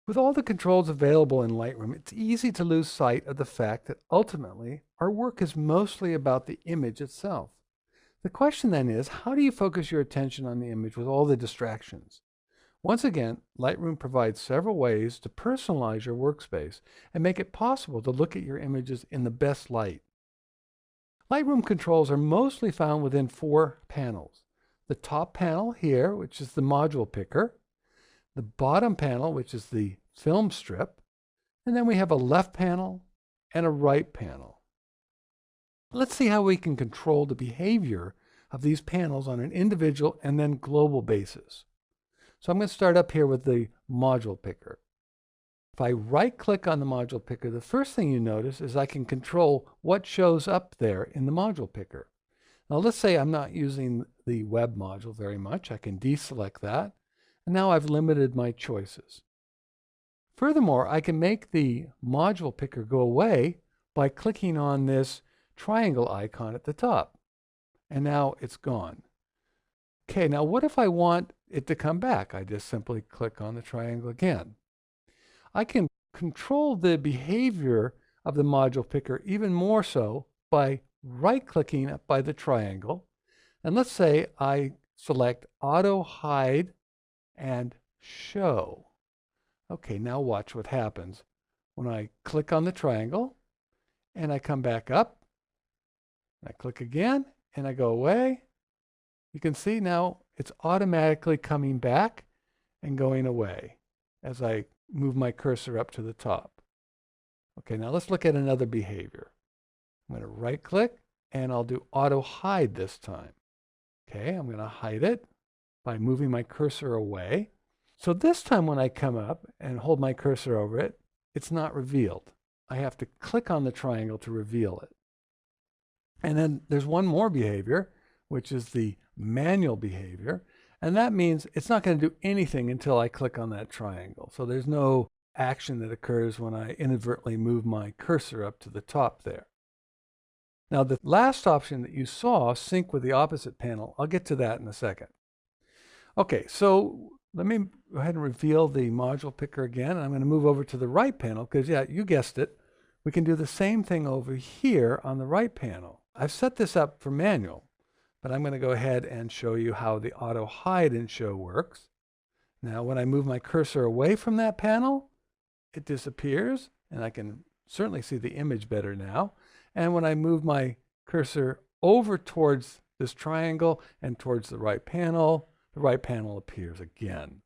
With all the controls available in Lightroom, it's easy to lose sight of the fact that ultimately our work is mostly about the image itself. The question then is, how do you focus your attention on the image with all the distractions? Once again, Lightroom provides several ways to personalize your workspace and make it possible to look at your images in the best light. Lightroom controls are mostly found within 4 panels. The top panel here, which is the module picker, the bottom panel, which is the film strip, and then we have a left panel and a right panel. Let's see how we can control the behavior of these panels on an individual and then global basis. So I'm going to start up here with the module picker. If I right-click on the module picker, the first thing you notice is I can control what shows up there in the module picker. Now let's say I'm not using the web module very much. I can deselect that. And now I've limited my choices. Furthermore, I can make the module picker go away by clicking on this triangle icon at the top. And now it's gone. Okay, now what if I want it to come back? I just simply click on the triangle again. I can control the behavior of the module picker even more so by right-clicking up by the triangle. And let's say I select Auto Hide and Show. Okay, now watch what happens. When I click on the triangle and I come back up, I click again and I go away, you can see now it's automatically coming back and going away as I move my cursor up to the top. Okay, now let's look at another behavior. I'm going to right click and I'll do auto hide this time. Okay, I'm going to hide it by moving my cursor away. So this time when I come up and hold my cursor over it, it's not revealed. I have to click on the triangle to reveal it. And then there's one more behavior, which is the manual behavior. And that means it's not going to do anything until I click on that triangle. So there's no action that occurs when I inadvertently move my cursor up to the top there. Now the last option that you saw, sync with the opposite panel, I'll get to that in a second. Okay, so let me go ahead and reveal the module picker again. I'm going to move over to the right panel because, yeah, you guessed it. We can do the same thing over here on the right panel. I've set this up for manual, but I'm going to go ahead and show you how the auto hide and show works. Now, when I move my cursor away from that panel, it disappears, and I can certainly see the image better now. And when I move my cursor over towards this triangle and towards the right panel appears again.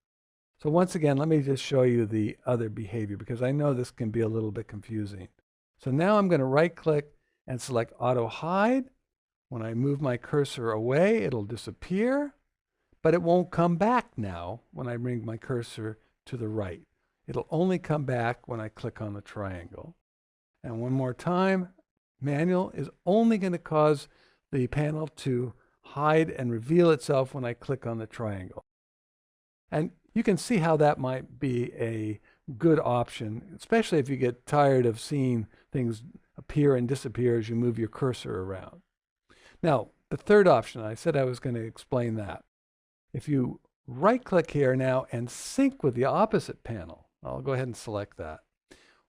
So once again, let me just show you the other behavior because I know this can be a little bit confusing. So now I'm going to right click and select auto hide. When I move my cursor away, it'll disappear, but it won't come back now when I bring my cursor to the right. It'll only come back when I click on the triangle. And one more time, manual is only going to cause the panel to hide and reveal itself when I click on the triangle. And you can see how that might be a good option, especially if you get tired of seeing things appear and disappear as you move your cursor around. Now, the third option, I said I was going to explain that. If you right-click here now and sync with the opposite panel, I'll go ahead and select that.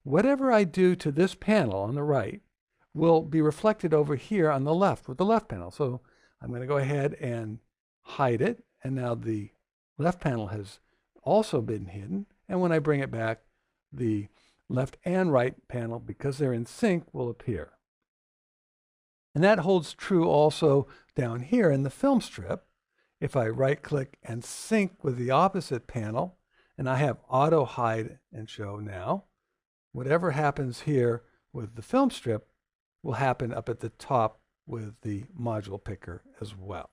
Whatever I do to this panel on the right will be reflected over here on the left with the left panel. So I'm going to go ahead and hide it. And now the left panel has also been hidden. And when I bring it back, the left and right panel, because they're in sync, will appear. And that holds true also down here in the film strip. If I right click and sync with the opposite panel, and I have auto hide and show now, whatever happens here with the film strip will happen up at the top with the module picker as well.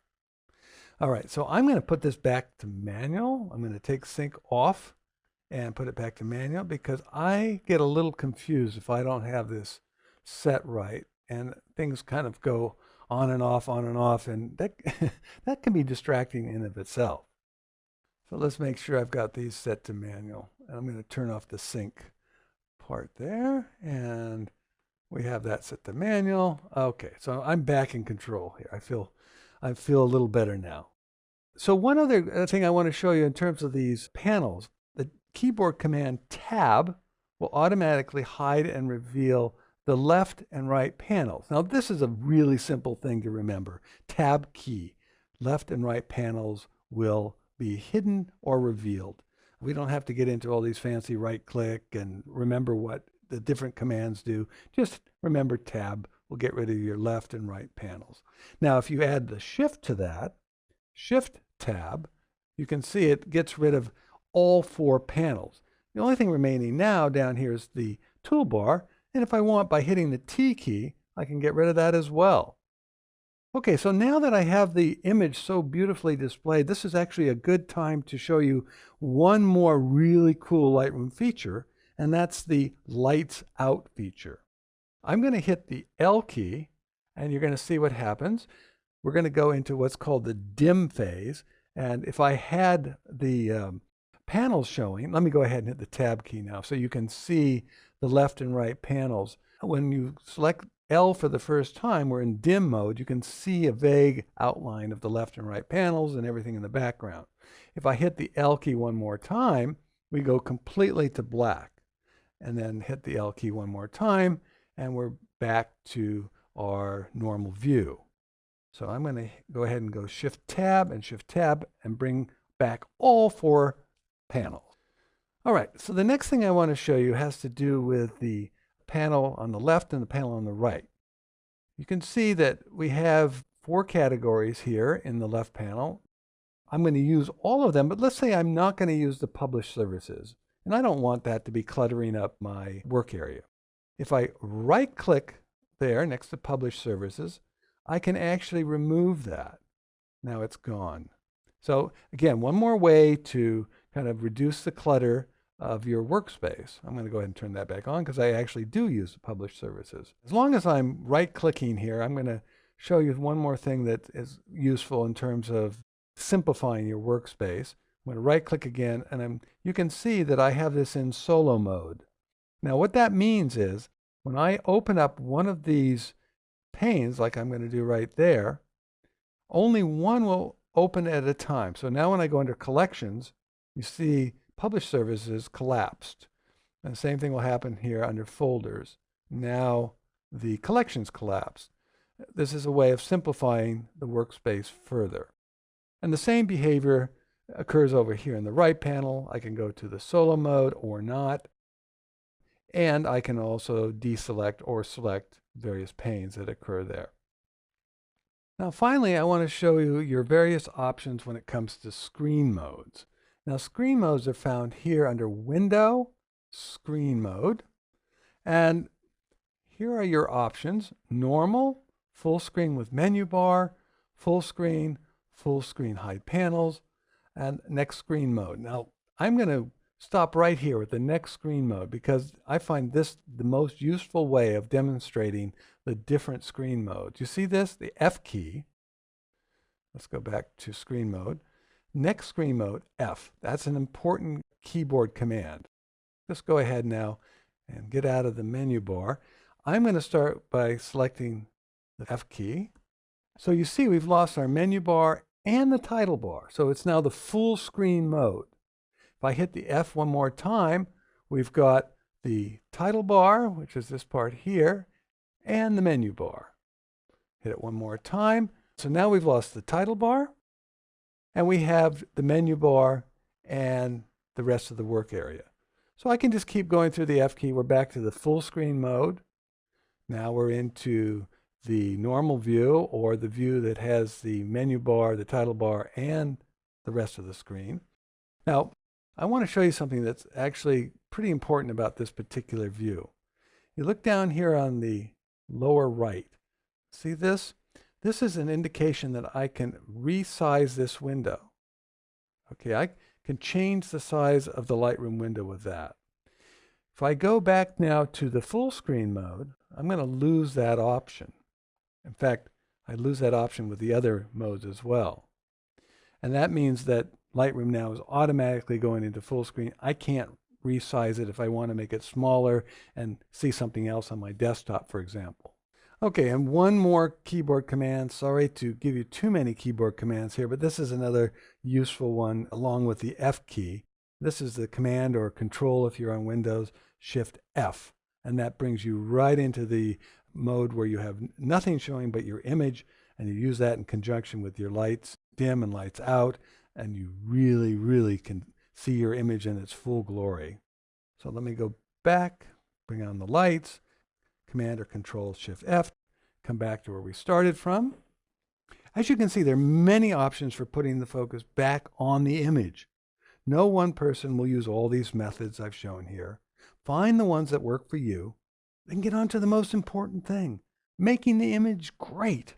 All right, so I'm going to put this back to manual. I'm going to take sync off and put it back to manual because I get a little confused if I don't have this set right, and things kind of go on and off, and that, that can be distracting in of itself. So let's make sure I've got these set to manual. And I'm going to turn off the sync part there, and we have that set to manual. Okay, so I'm back in control here. I feel a little better now. So one other thing I want to show you in terms of these panels, the keyboard command Tab will automatically hide and reveal the left and right panels. Now, this is a really simple thing to remember. Tab key, left and right panels will be hidden or revealed. We don't have to get into all these fancy right click and remember what the different commands do. Just remember Tab will get rid of your left and right panels. Now, if you add the Shift to that, Shift Tab, you can see it gets rid of all 4 panels. The only thing remaining now down here is the toolbar, and if I want, by hitting the T key, I can get rid of that as well. Okay, so now that I have the image so beautifully displayed, this is actually a good time to show you one more really cool Lightroom feature, and that's the Lights Out feature. I'm going to hit the L key, and you're going to see what happens. We're going to go into what's called the dim phase, and if I had the panels showing, let me go ahead and hit the Tab key now so you can see the left and right panels. When you select L for the first time, we're in dim mode. You can see a vague outline of the left and right panels and everything in the background. If I hit the L key one more time, we go completely to black. And then hit the L key one more time, and we're back to our normal view. So I'm going to go ahead and go Shift Tab and bring back all 4 panels. All right, so the next thing I want to show you has to do with the panel on the left and the panel on the right. You can see that we have 4 categories here in the left panel. I'm going to use all of them, but let's say I'm not going to use the published services, and I don't want that to be cluttering up my work area. If I right-click there next to published services, I can actually remove that. Now it's gone. So again, one more way to kind of reduce the clutter of your workspace. I'm going to go ahead and turn that back on because I actually do use the published services. As long as I'm right-clicking here, I'm going to show you one more thing that is useful in terms of simplifying your workspace. I'm going to right-click again, and you can see that I have this in solo mode. Now what that means is when I open up one of these panes, like I'm going to do right there, only one will open at a time. So now when I go under collections, you see published services collapsed. And the same thing will happen here under folders. Now the collections collapsed. This is a way of simplifying the workspace further. And the same behavior occurs over here in the right panel. I can go to the solo mode or not. And I can also deselect or select various panes that occur there. Now finally, I want to show you your various options when it comes to screen modes. Now screen modes are found here under Window, Screen Mode. And here are your options: Normal, Full Screen with Menu Bar, Full Screen Hide Panels, and Next Screen Mode. Now I'm going to stop right here with the Next Screen Mode because I find this the most useful way of demonstrating the different screen modes. You see this? The F key. Let's go back to Screen Mode. Next Screen Mode, F. That's an important keyboard command. Let's go ahead now and get out of the menu bar. I'm going to start by selecting the F key. So you see we've lost our menu bar and the title bar. So it's now the full screen mode. If I hit the F one more time, we've got the title bar, which is this part here, and the menu bar. Hit it one more time. So now we've lost the title bar, and we have the menu bar and the rest of the work area. So I can just keep going through the F key. We're back to the full screen mode. Now we're into the normal view, or the view that has the menu bar, the title bar, and the rest of the screen. Now, I want to show you something that's actually pretty important about this particular view. You look down here on the lower right. See this? This is an indication that I can resize this window. Okay, I can change the size of the Lightroom window with that. If I go back now to the full screen mode, I'm going to lose that option. In fact, I lose that option with the other modes as well. And that means that Lightroom now is automatically going into full screen. I can't resize it if I want to make it smaller and see something else on my desktop, for example. Okay, and one more keyboard command. Sorry to give you too many keyboard commands here, but this is another useful one along with the F key. This is the Command or Control if you're on Windows, Shift F. And that brings you right into the mode where you have nothing showing but your image, and you use that in conjunction with your lights dim and lights out, and you really, really can see your image in its full glory. So let me go back, bring on the lights, Command or Control Shift F, come back to where we started from. As you can see, there are many options for putting the focus back on the image. No one person will use all these methods I've shown here. Find the ones that work for you, then get on to the most important thing, making the image great.